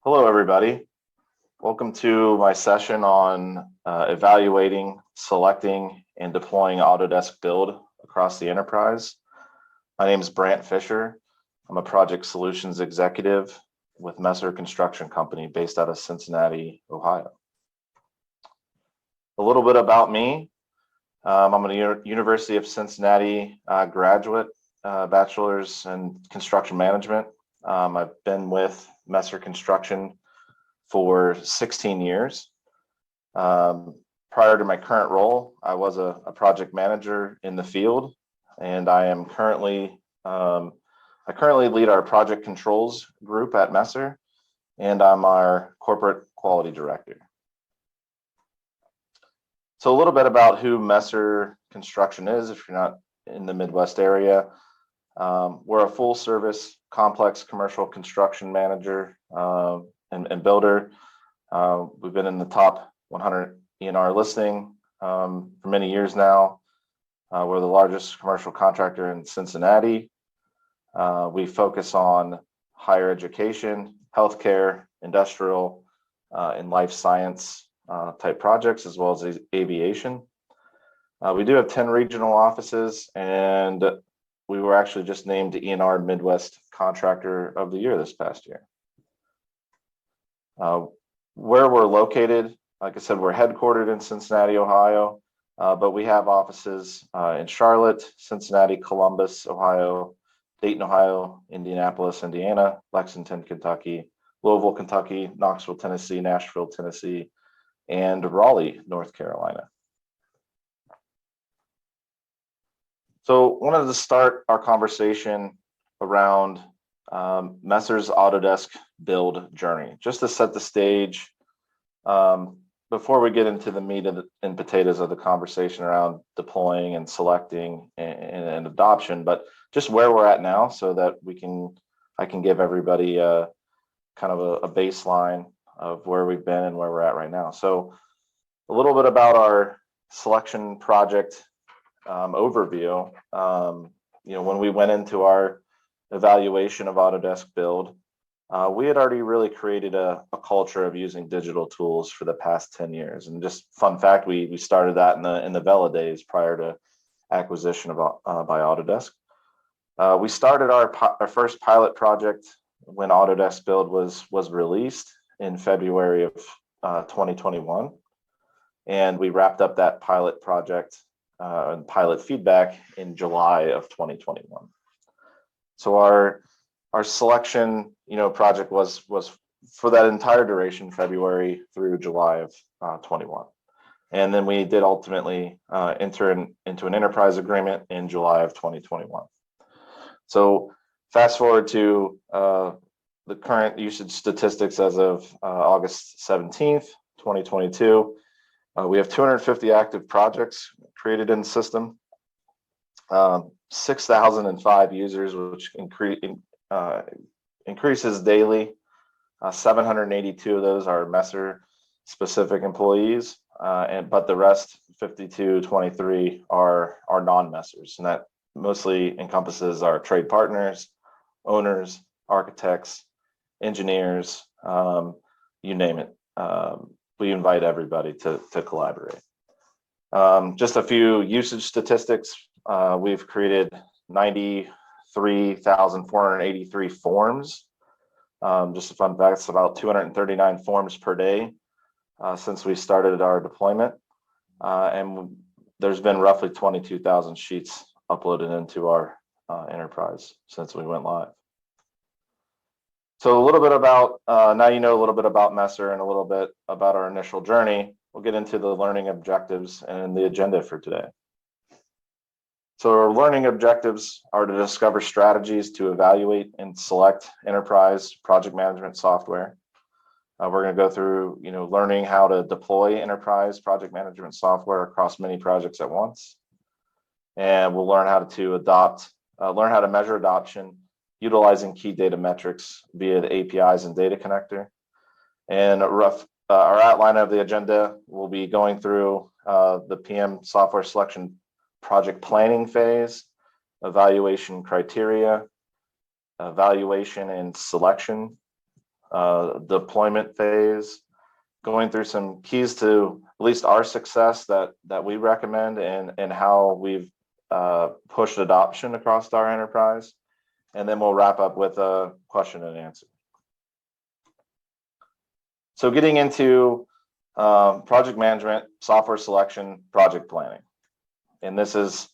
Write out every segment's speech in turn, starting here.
Hello, everybody. Welcome to my session on evaluating, selecting, and deploying Autodesk Build across the enterprise. My name is Brant Fisher. I'm a project solutions executive with Messer Construction Company based out of Cincinnati, Ohio. A little bit about me. I'm a University of Cincinnati graduate, bachelor's in construction management. I've been with Messer Construction for 16 years. Prior to my current role, I was a project manager in the field, and I currently lead our project controls group at Messer, and I'm our corporate quality director. So a little bit about who Messer Construction is, if you're not in the Midwest area. We're a full service complex commercial construction manager and builder. We've been in the top 100 ENR listing for many years now. We're the largest commercial contractor in Cincinnati. We focus on higher education, healthcare, industrial, and life science type projects, as well as aviation. We do have 10 regional offices, and we were actually just named ENR Midwest Contractor of the Year this past year. Where we're located, like I said, we're headquartered in Cincinnati, Ohio, but we have offices in Charlotte, Cincinnati, Columbus, Ohio, Dayton, Ohio, Indianapolis, Indiana, Lexington, Kentucky, Louisville, Kentucky, Knoxville, Tennessee, Nashville, Tennessee, and Raleigh, North Carolina. So wanted to start our conversation around Messer's Autodesk Build journey, just to set the stage before we get into the meat and potatoes of the conversation around deploying and selecting and adoption, but just where we're at now, so that I can give everybody kind of a baseline of where we've been and where we're at right now. So a little bit about our selection project overview. When we went into our evaluation of Autodesk Build, we had already really created a culture of using digital tools for the past 10 years. And just fun fact, we started that in the Vela days prior to acquisition by Autodesk. We started our first pilot project when Autodesk Build was released in February of 2021, and we wrapped up that pilot project and pilot feedback in July of 2021. So our selection, project was for that entire duration, February through July of 21. And then we did ultimately enter into an enterprise agreement in July of 2021. So fast forward to the current usage statistics as of August 17th, 2022. We have 250 active projects created in the system, 6,005 users, which increases daily. 782 of those are Messer specific employees, but the rest, 5223, are non-Messers, and that mostly encompasses our trade partners, owners, architects, engineers, you name it. We invite everybody to collaborate. Just a few usage statistics. We've created 93,483 forms. Just a fun fact, it's about 239 forms per day since we started our deployment. And there's been roughly 22,000 sheets uploaded into our enterprise since we went live. So a little bit about, now you know a little bit about Messer and a little bit about our initial journey. We'll get into the learning objectives and the agenda for today. So our learning objectives are to discover strategies to evaluate and select enterprise project management software. We're going to go through, learning how to deploy enterprise project management software across many projects at once. And we'll learn how to measure adoption, utilizing key data metrics via the APIs and data connector. And our outline of the agenda will be going through the PM software selection project planning phase, evaluation criteria, evaluation and selection, deployment phase, going through some keys to at least our success that we recommend, and how we've pushed adoption across our enterprise. And then we'll wrap up with a question and answer. So getting into project management, software selection, project planning. And this is,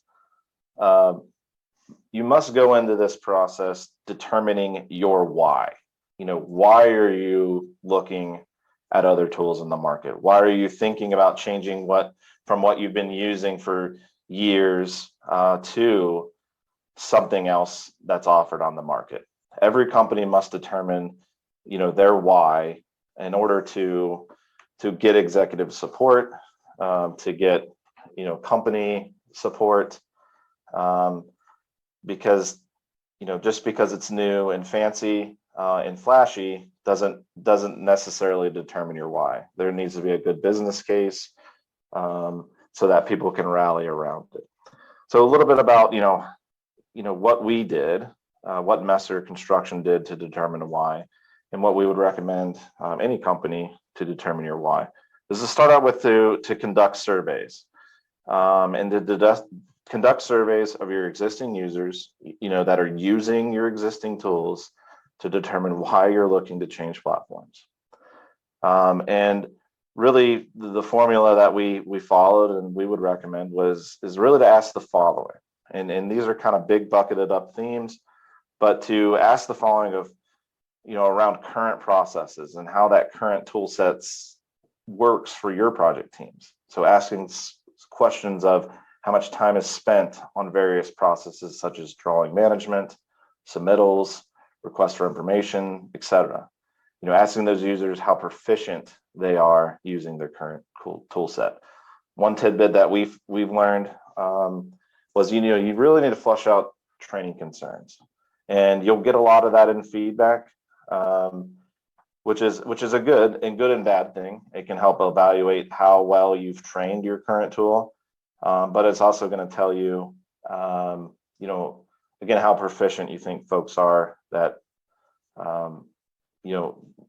you must go into this process determining your why. Why are you looking at other tools in the market? Why are you thinking about changing from what you've been using for years to something else that's offered on the market? Every company must determine, their why in order to get executive support, to get, company support, because, just because it's new and fancy and flashy doesn't necessarily determine your why. There needs to be a good business case so that people can rally around it. So a little bit about, what we did, what Messer Construction did to determine why, and what we would recommend any company to determine your why. Is to start out with to conduct surveys, and to conduct surveys of your existing users, that are using your existing tools, to determine why you're looking to change platforms. And really, the formula that we followed and we would recommend is really to ask the following. And these are kind of big bucketed up themes, but to ask the following of, around current processes and how that current tool sets works for your project teams. So asking questions of how much time is spent on various processes such as drawing management, submittals, requests for information, etc. Asking those users how proficient they are using their current tool set. One tidbit that we've learned was, you really need to flush out training concerns, and you'll get a lot of that in feedback, which is a good and bad thing. It can help evaluate how well you've trained your current tool, but it's also going to tell you, again, how proficient you think folks are that,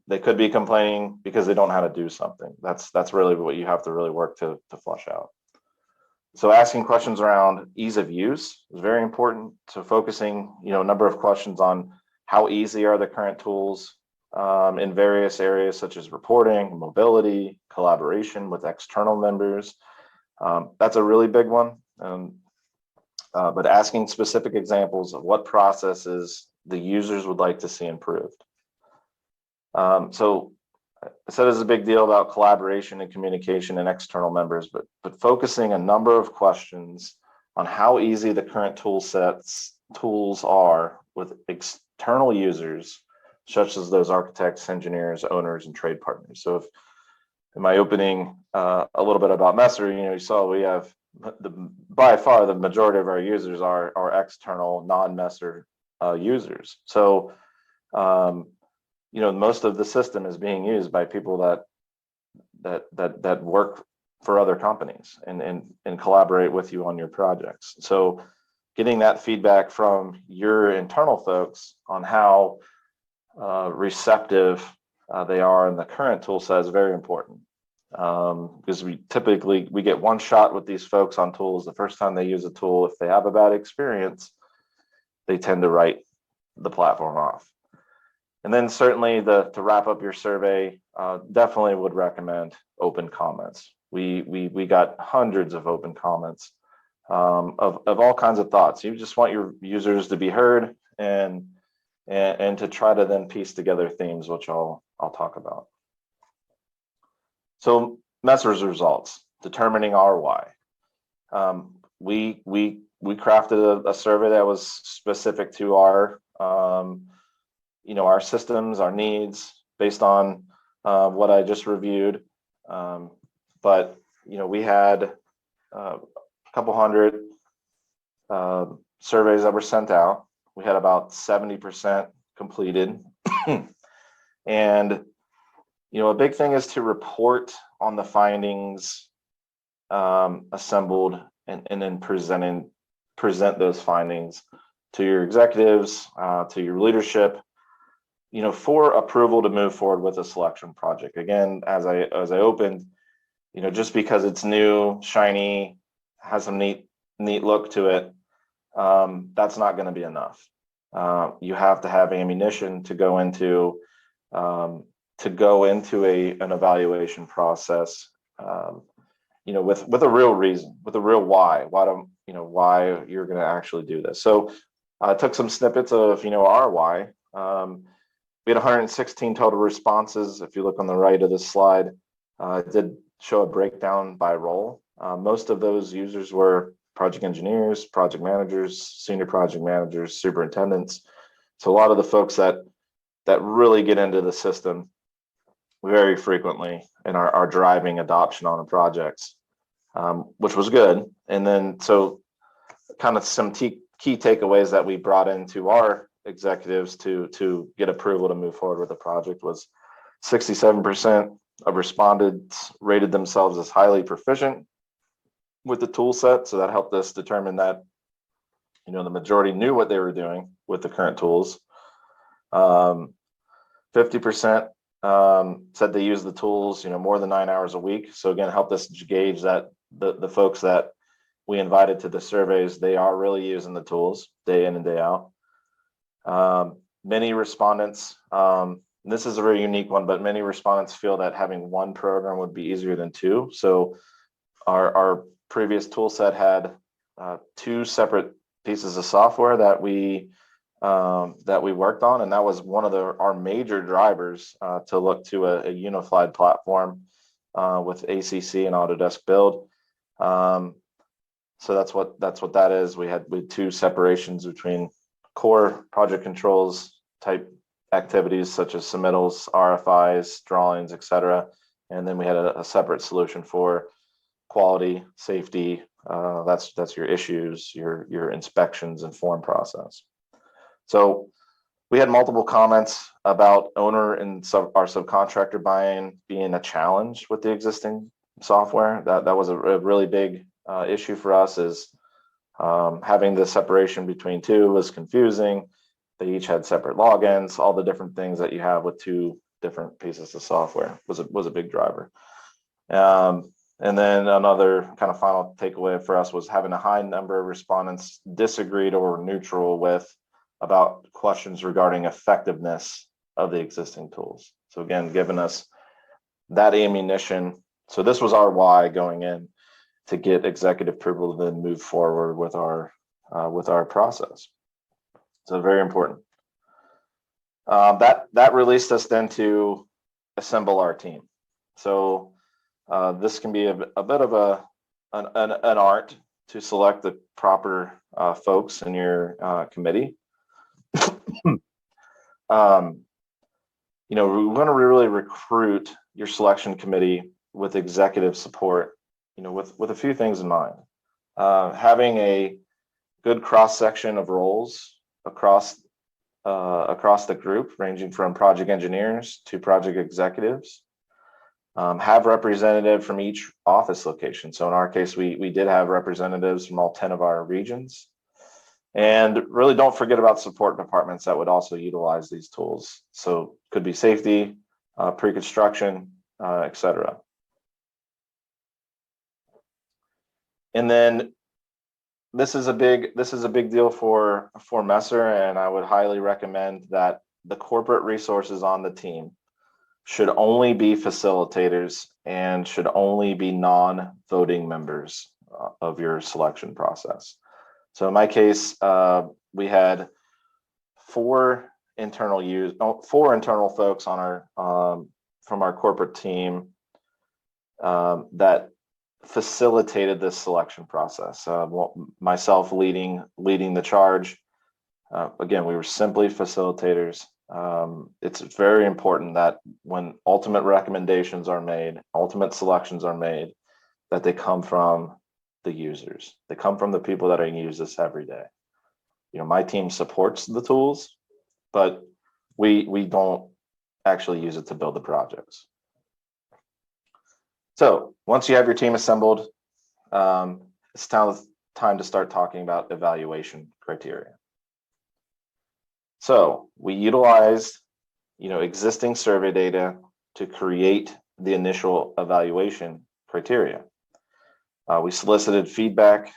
they could be complaining because they don't know how to do something. That's really what you have to really work to flush out. So asking questions around ease of use is very important. So focusing, a number of questions on how easy are the current tools in various areas such as reporting, mobility, collaboration with external members. That's a really big one. But asking specific examples of what processes the users would like to see improved. So I said it's a big deal about collaboration and communication and external members, but focusing a number of questions on how easy the current tools are with external users, such as those architects, engineers, owners, and trade partners. So if in my opening a little bit about Messer, you saw we have by far the majority of our users are external, non-Messer users. So most of the system is being used by people that work for other companies and collaborate with you on your projects. So getting that feedback from your internal folks on how receptive they are in the current tool set is very important, because we get one shot with these folks on tools. The first time they use a tool, if they have a bad experience, they tend to write the platform off. And then certainly to wrap up your survey, definitely would recommend open comments. We got hundreds of open comments of all kinds of thoughts. You just want your users to be heard and to try to then piece together themes, which I'll talk about. So Messer's results, determining our why. We crafted a survey that was specific to our our systems, our needs, based on what I just reviewed. But we had a couple hundred surveys that were sent out. We had about 70% completed. And a big thing is to report on the findings assembled and then present those findings to your executives, to your leadership, for approval to move forward with a selection project. Again, as I opened, just because it's new, shiny, has some neat look to it, that's not going to be enough. You have to have ammunition to go into an evaluation process, with a real reason, with a real why. Why you're going to actually do this. So I took some snippets of our why. We had 116 total responses. If you look on the right of this slide, it did show a breakdown by role. Most of those users were project engineers, project managers, senior project managers, superintendents. So a lot of the folks that really get into the system very frequently and are driving adoption on the projects, which was good. And then so kind of some key takeaways that we brought into our executives to get approval to move forward with the project was 67% of respondents rated themselves as highly proficient with the tool set. So that helped us determine that the majority knew what they were doing with the current tools. 50% said they use the tools more than 9 hours a week. So again, helped us gauge that the folks that we invited to the surveys, they are really using the tools day in and day out. Many respondents, this is a very unique one, but many respondents feel that having one program would be easier than two. So our previous tool set had 2 separate pieces of software that we worked on, and that was one of our major drivers to look to a unified platform with ACC and Autodesk Build. So that's what that is. We had 2 separations between core project controls type activities such as submittals, RFIs, drawings, etc. And then we had a separate solution for quality, safety. That's your issues, your inspections and form process. So we had multiple comments about owner and our subcontractor buy-in being a challenge with the existing software. That was a really big issue for us, is having the separation between 2 was confusing. They each had separate logins. All the different things that you have with 2 different pieces of software was a big driver. And then another kind of final takeaway for us was having a high number of respondents disagreed or neutral with about questions regarding effectiveness of the existing tools. So again, giving us that ammunition. So this was our why going in, to get executive approval to then move forward with our process. So very important. That released us then to assemble our team. So this can be a bit of an art to select the proper folks in your committee. We want to really recruit your selection committee with executive support, with a few things in mind. Having a good cross section of roles across the group, ranging from project engineers to project executives. Have representative from each office location. So in our case, we did have representatives from all 10 of our regions. And really don't forget about support departments that would also utilize these tools. So could be safety, pre-construction, etc. And then this is a big deal for Messer, and I would highly recommend that the corporate resources on the team should only be facilitators and should only be non-voting members of your selection process. So in my case, we had 4 internal folks on our from our corporate team that facilitated this selection process. Myself leading the charge. Again, we were simply facilitators. It's very important that when ultimate recommendations are made, ultimate selections are made, that they come from the users. They come from the people that are going to use this every day. My team supports the tools, but we don't actually use it to build the projects. So once you have your team assembled, it's time to start talking about evaluation criteria. So we utilized existing survey data to create the initial evaluation criteria. We solicited feedback.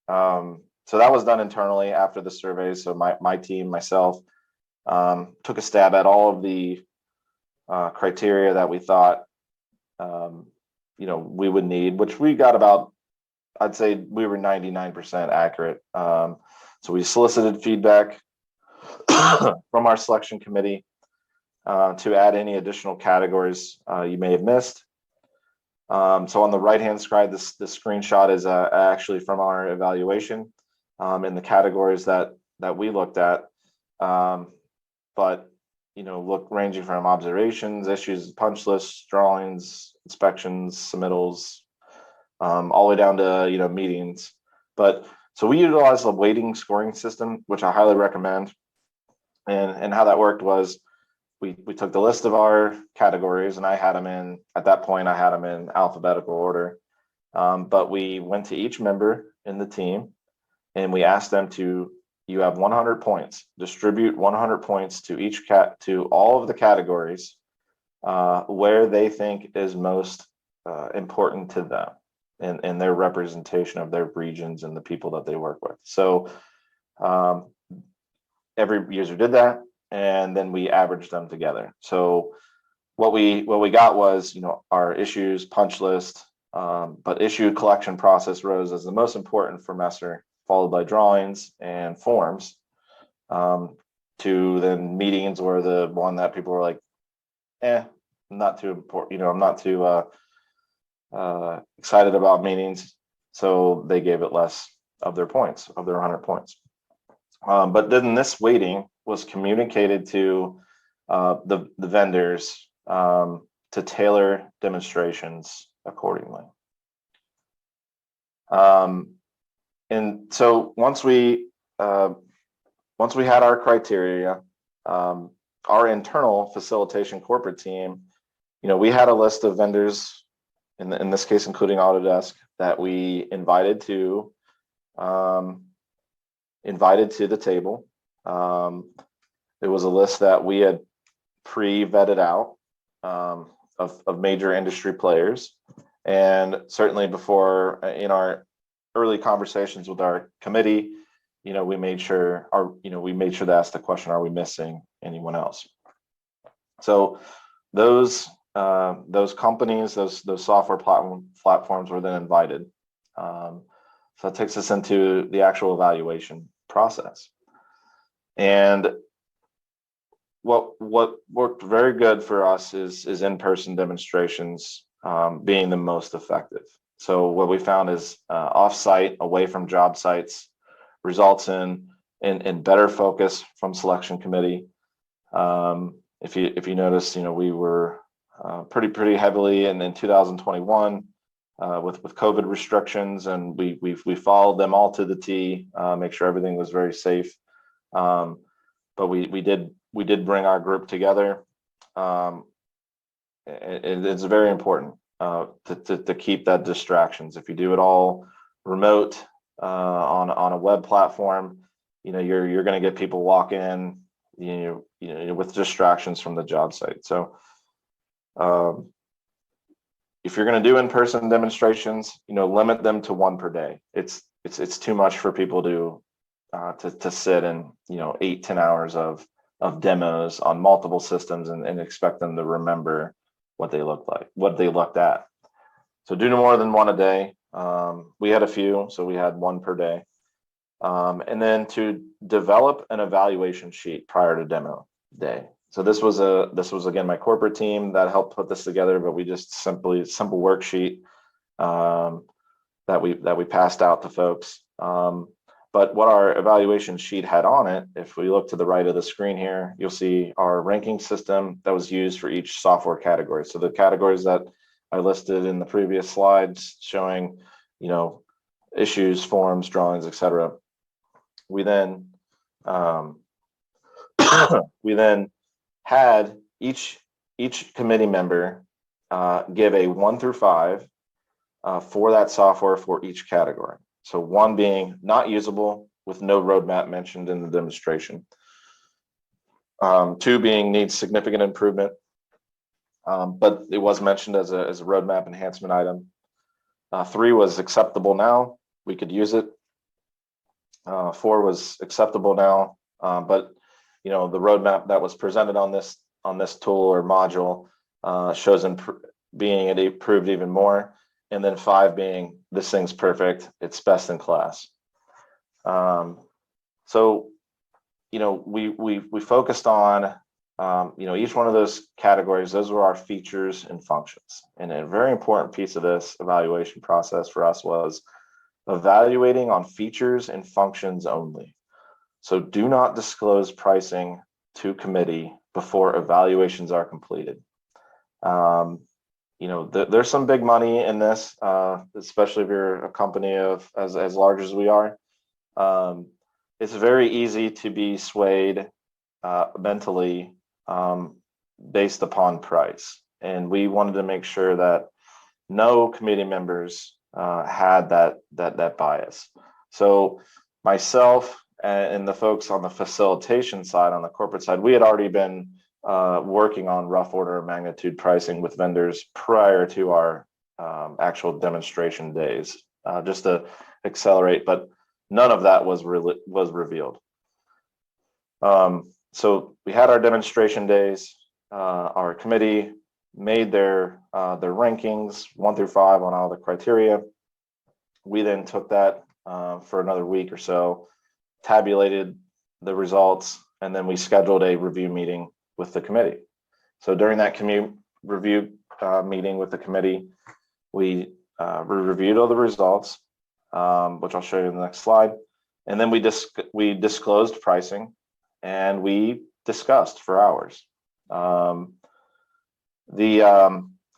So that was done internally after the survey. So my team, myself, took a stab at all of the criteria that we thought we would need, which we got about, I'd say we were 99% accurate. So we solicited feedback from our selection committee to add any additional categories you may have missed. So on the right-hand side, this screenshot is actually from our evaluation in the categories that we looked at. But ranging from observations, issues, punch lists, drawings, inspections, submittals, all the way down to meetings. But so we utilized a weighting scoring system, which I highly recommend. And how that worked was we took the list of our categories, and I had them in, at that point, I had them in alphabetical order. But we went to each member in the team and we asked them you have 100 points, distribute 100 points to all of the categories where they think is most important to them and their representation of their regions and the people that they work with. So every user did that, and then we averaged them together. So what we got was our issues punch list, but issue collection process rose as the most important for Messer, followed by drawings and forms. To then meetings were the one that people were like, not too important. I'm not too excited about meetings, so they gave it less of their points, of their 100 points. But then this weighting was communicated to the vendors to tailor demonstrations accordingly. And so once we had our criteria, our internal facilitation corporate team, we had a list of vendors, in this case including Autodesk, that we invited to the table. It was a list that we had pre-vetted out of major industry players, and certainly before in our early conversations with our committee, we made sure to ask the question, are we missing anyone else? So those companies, those software platforms were then invited. So that takes us into the actual evaluation process. And what worked very good for us is in-person demonstrations being the most effective. So what we found is off-site, away from job sites, results in better focus from selection committee. If you notice, we were pretty heavily in 2021 with COVID restrictions, and we followed them all to the T, make sure everything was very safe. But we did bring our group together. It's very important to keep that distractions. If you do it all remote on a web platform, you're going to get people walk in, with distractions from the job site. So if you're going to do in-person demonstrations, limit them to one per day. It's too much for people to sit in 8-10 hours of demos on multiple systems and expect them to remember what they looked like, what they looked at. So do no more than one a day. We had a few, so we had one per day. And then to develop an evaluation sheet prior to demo day. So this was again my corporate team that helped put this together, but we just simple worksheet that we passed out to folks. But what our evaluation sheet had on it, if we look to the right of the screen here, you'll see our ranking system that was used for each software category. So the categories that I listed in the previous slides showing, issues, forms, drawings, etc. We then had each committee member give a 1 through 5 for that software for each category. So 1 being not usable with no roadmap mentioned in the demonstration. 2 being needs significant improvement, but it was mentioned as a roadmap enhancement item. 3 was acceptable now, we could use it. 4 was acceptable now, but the roadmap that was presented on this tool or module shows being improved even more. And then 5 being this thing's perfect, it's best in class. So we focused on each one of those categories. Those were our features and functions. And a very important piece of this evaluation process for us was evaluating on features and functions only. So do not disclose pricing to committee before evaluations are completed. There's some big money in this, especially if you're a company of as large as we are. It's very easy to be swayed mentally based upon price, and we wanted to make sure that no committee members had that bias. So myself and the folks on the facilitation side, on the corporate side, we had already been working on rough order of magnitude pricing with vendors prior to our actual demonstration days, just to accelerate, but none of that was revealed. So we had our demonstration days. Our committee made their rankings 1 through 5 on all the criteria. We then took that for another week or so, tabulated the results, and then we scheduled a review meeting with the committee. So during that review meeting with the committee, we reviewed all the results, which I'll show you in the next slide. And then we disclosed pricing, and we discussed for hours. I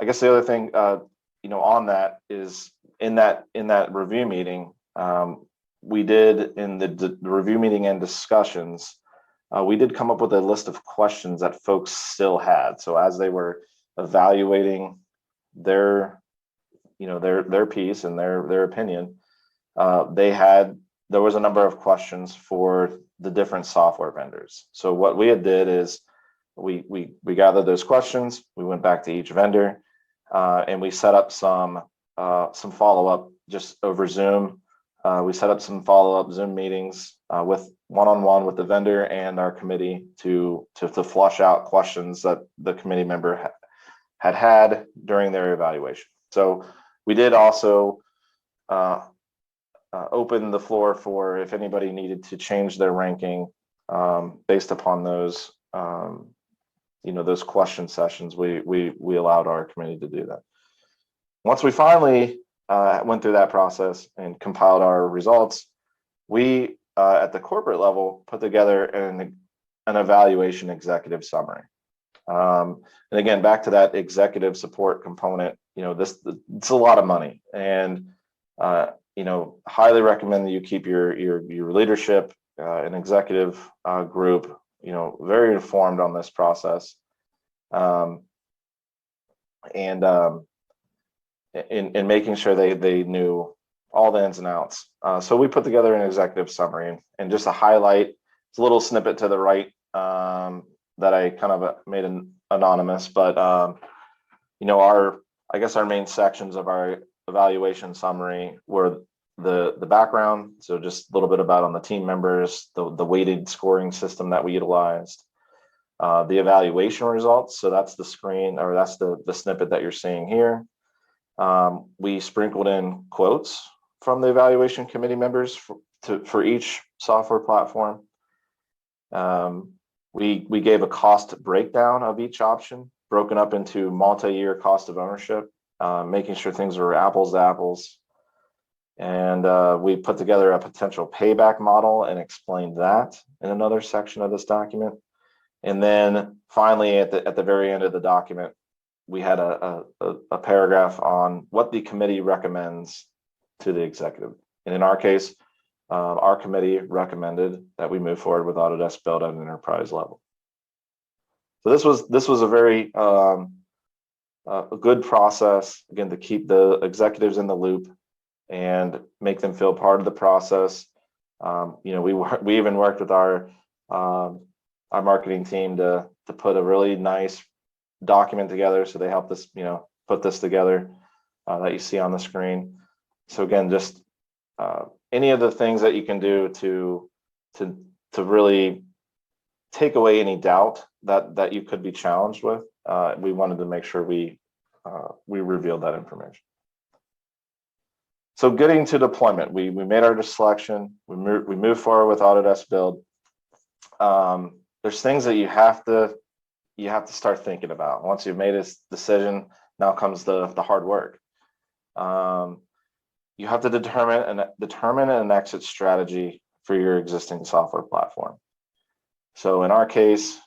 guess the other thing, on that is in that review meeting, we did in the review meeting and discussions, we did come up with a list of questions that folks still had. So as they were evaluating their piece and their opinion, there was a number of questions for the different software vendors. So what we did is we gathered those questions, we went back to each vendor, and we set up some follow-up just over Zoom. We set up some follow-up Zoom meetings with one-on-one with the vendor and our committee to flush out questions that the committee member had during their evaluation. So we did also open the floor for if anybody needed to change their ranking based upon those those question sessions. We allowed our committee to do that. Once we finally went through that process and compiled our results, we at the corporate level put together an evaluation executive summary. And again, back to that executive support component, it's a lot of money, and highly recommend that you keep your leadership and executive group very informed on this process, and in making sure they knew all the ins and outs. So we put together an executive summary, and just a highlight, it's a little snippet to the right that I kind of made anonymous, but I guess our main sections of our evaluation summary were the background, so just a little bit about on the team members, the weighted scoring system that we utilized, the evaluation results. So that's the screen, or that's the snippet that you're seeing here. We sprinkled in quotes from the evaluation committee members for each software platform. We gave a cost breakdown of each option, broken up into multi-year cost of ownership, making sure things were apples to apples. And we put together a potential payback model and explained that in another section of this document. And then finally, at the very end of the document, we had a paragraph on what the committee recommends to the executive. And in our case, our committee recommended that we move forward with Autodesk Build at an enterprise level. So this was a very a good process, again, to keep the executives in the loop and make them feel part of the process. We even worked with our our marketing team to put a really nice document together. So they helped us, put this together that you see on the screen. So again, just any of the things that you can do to really take away any doubt that you could be challenged with. We wanted to make sure we revealed that information. So getting to deployment, we made our selection. We moved forward with Autodesk Build. There's things that you have to start thinking about. Once you've made this decision, now comes the hard work. You have to determine an exit strategy for your existing software platform. So in our case,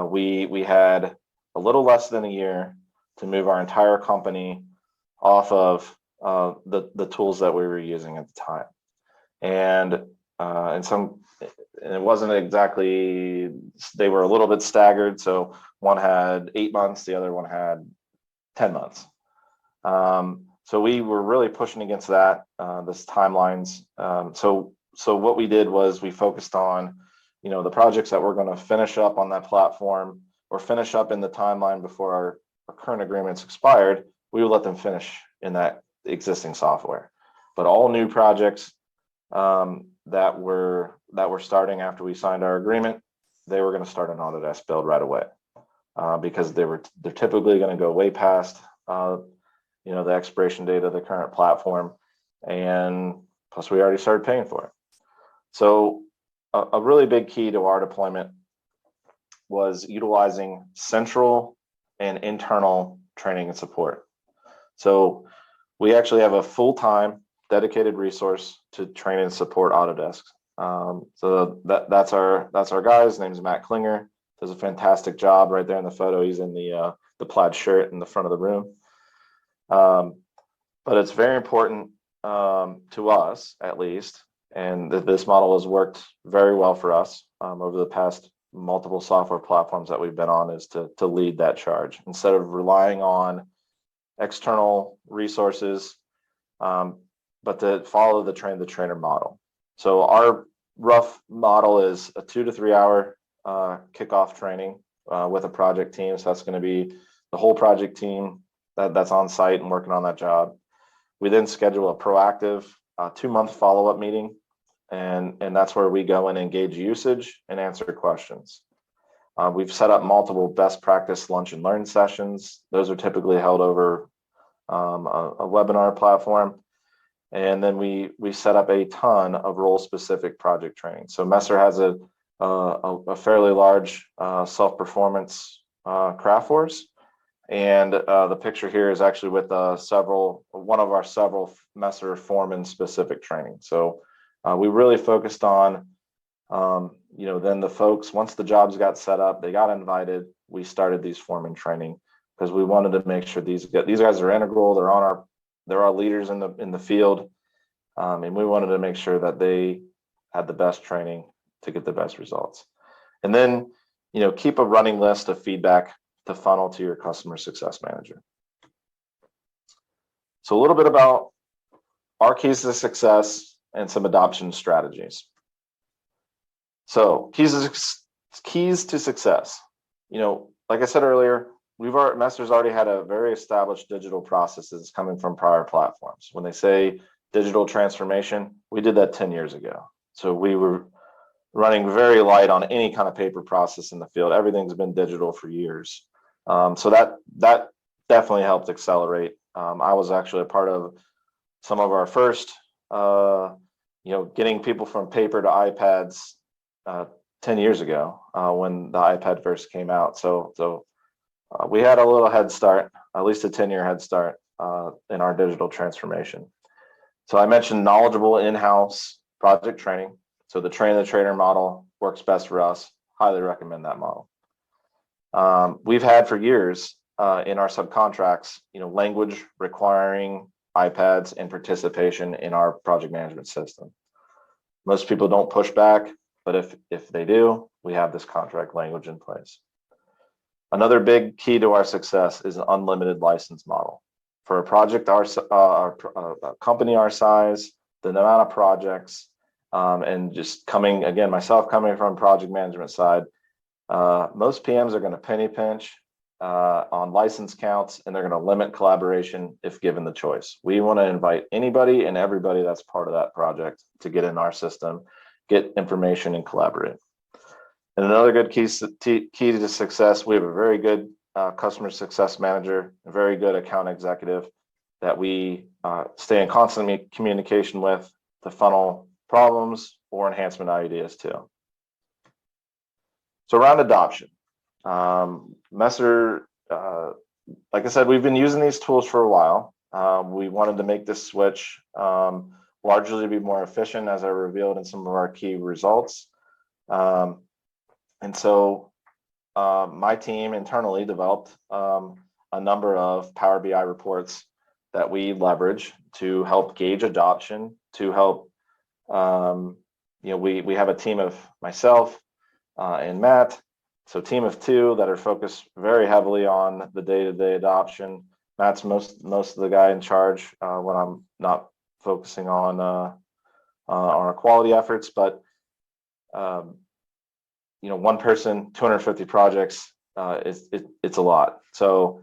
we had a little less than a year to move our entire company off of the tools that we were using at the time, and it wasn't exactly, they were a little bit staggered. So one had 8 months, the other one had 10 months. So we were really pushing against that, this timelines. So what we did was we focused on, the projects that we're going to finish up on that platform or finish up in the timeline before our current agreements expired. We would let them finish in that existing software. But all new projects that were starting after we signed our agreement, they were going to start an Autodesk Build right away, because they're typically going to go way past the expiration date of the current platform, and plus we already started paying for it. So a really big key to our deployment was utilizing central and internal training and support. So we actually have a full-time dedicated resource to train and support Autodesk. So that's our guy. His name's Matt Klinger. Does a fantastic job right there in the photo. He's in the plaid shirt in the front of the room. But it's very important to us, at least, and this model has worked very well for us over the past multiple software platforms that we've been on, is to lead that charge instead of relying on external resources, but to follow the train the trainer model. So our rough model is a 2 to 3 hour kickoff training with a project team. So that's going to be the whole project team that's on site and working on that job. We then schedule a proactive 2-month follow-up meeting, and that's where we go and engage usage and answer questions. We've set up multiple best practice lunch and learn sessions. Those are typically held over a webinar platform. And then we set up a ton of role-specific project training. So Messer has a fairly large self-performance craft force. And the picture here is actually with one of our several Messer foreman specific training. So we really focused on, then the folks, once the jobs got set up, they got invited, we started these foreman training because we wanted to make sure these guys are integral. They're our leaders in the field. And we wanted to make sure that they had the best training to get the best results. And then, keep a running list of feedback to funnel to your customer success manager. So a little bit about our keys to success and some adoption strategies. So keys to success. Like I said earlier, Messer's already had a very established digital processes coming from prior platforms. When they say digital transformation, we did that 10 years ago. So we were running very light on any kind of paper process in the field. Everything's been digital for years. So that definitely helped accelerate. I was actually a part of some of our first, getting people from paper to iPads 10 years ago when the iPad first came out. So we had a little head start, at least a 10-year head start in our digital transformation. So I mentioned knowledgeable in-house project training. So the train the trainer model works best for us. Highly recommend that model. We've had for years in our subcontracts, language requiring iPads and participation in our project management system. Most people don't push back, but if they do, we have this contract language in place. Another big key to our success is an unlimited license model. For a project a company our size, the amount of projects, and just myself coming from project management side, Most PMs are going to penny pinch on license counts, and they're going to limit collaboration if given the choice. We want to invite anybody and everybody that's part of that project to get in our system, get information, and collaborate. And another good key to success, we have a very good customer success manager, a very good account executive that we stay in constant communication with to funnel problems or enhancement ideas too. So around adoption, Messer, like I said, we've been using these tools for a while. We wanted to make this switch largely to be more efficient, as I revealed in some of our key results. And so my team internally developed a number of Power BI reports that we leverage to help gauge adoption, to help, we have a team of myself and Matt, so team of two that are focused very heavily on the day-to-day adoption. Matt's most of the guy in charge when I'm not focusing on our quality efforts, but one person, 250 projects, it's a lot. So,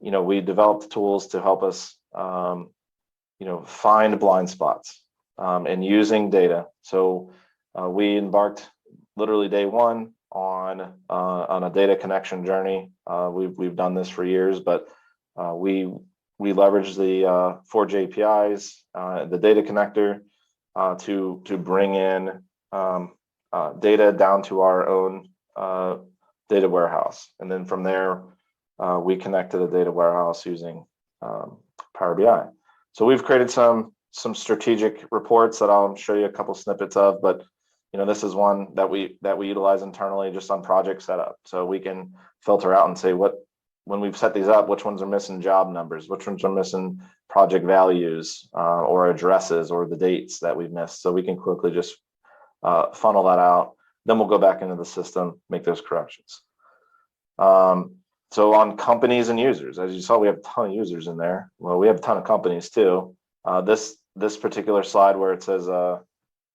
we developed tools to help us, find blind spots and using data. So we embarked literally day one on a data connection journey. We've done this for years, but we leverage the Forge APIs, the data connector, to bring in data down to our own data warehouse, and then from there we connect to the data warehouse using Power BI. So we've created some strategic reports that I'll show you a couple snippets of, but this is one that we utilize internally just on project setup. So we can filter out and say when we've set these up, which ones are missing job numbers, which ones are missing project values or addresses or the dates that we've missed. So we can quickly just funnel that out. Then we'll go back into the system, make those corrections. So on companies and users, as you saw, we have a ton of users in there. Well, we have a ton of companies too. This particular slide where it says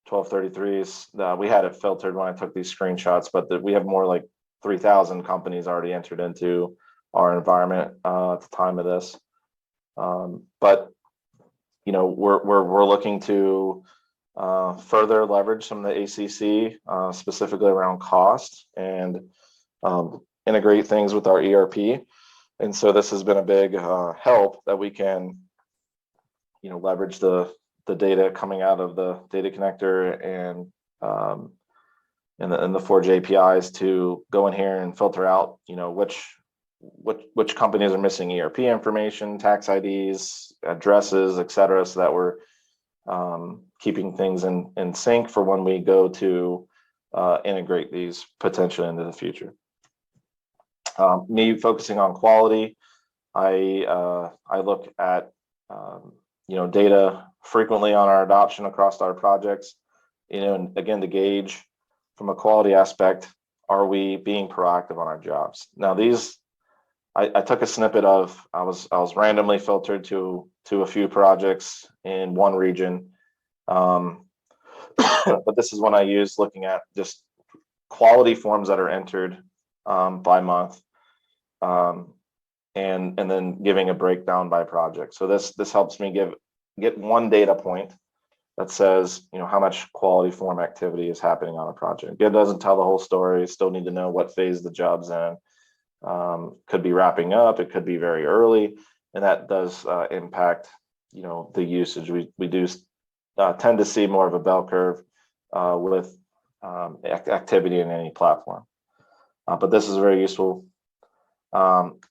1233s, we had it filtered when I took these screenshots, but we have more like 3,000 companies already entered into our environment at the time of this. But we're looking to further leverage some of the ACC, specifically around cost, and integrate things with our ERP. And so this has been a big help that we can leverage the data coming out of the data connector and the Forge APIs to go in here and filter out which companies are missing ERP information, tax IDs, addresses, etc., so that we're keeping things in sync for when we go to integrate these potentially into the future. Me focusing on quality, I look at data frequently on our adoption across our projects, and again to gauge from a quality aspect, are we being proactive on our jobs? Now these, I took a snippet of, I was randomly filtered to a few projects in one region, but this is one I use looking at just quality forms that are entered by month, and then giving a breakdown by project. So this helps me get one data point that says how much quality form activity is happening on a project. It doesn't tell the whole story. Still need to know what phase the job's in. Could be wrapping up, it could be very early, and that does impact the usage. We do tend to see more of a bell curve with activity in any platform, but this is very useful.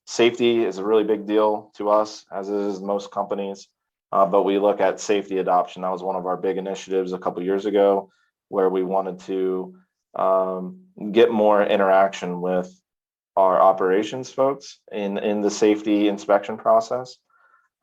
Safety is a really big deal to us, as it is most companies, but we look at safety adoption. That was one of our big initiatives a couple years ago, where we wanted to get more interaction with our operations folks in the safety inspection process.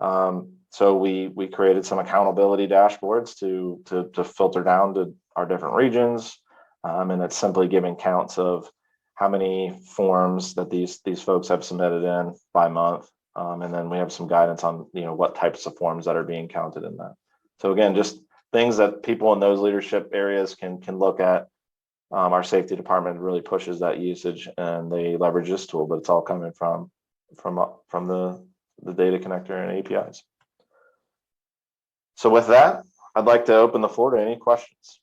So we created some accountability dashboards to filter down to our different regions, and it's simply giving counts of how many forms that these folks have submitted in by month, and then we have some guidance on what types of forms that are being counted in that. So again, just things that people in those leadership areas can look at Our safety department really pushes that usage, and they leverage this tool, but it's all coming from the data connector and APIs. So with that, I'd like to open the floor to any questions.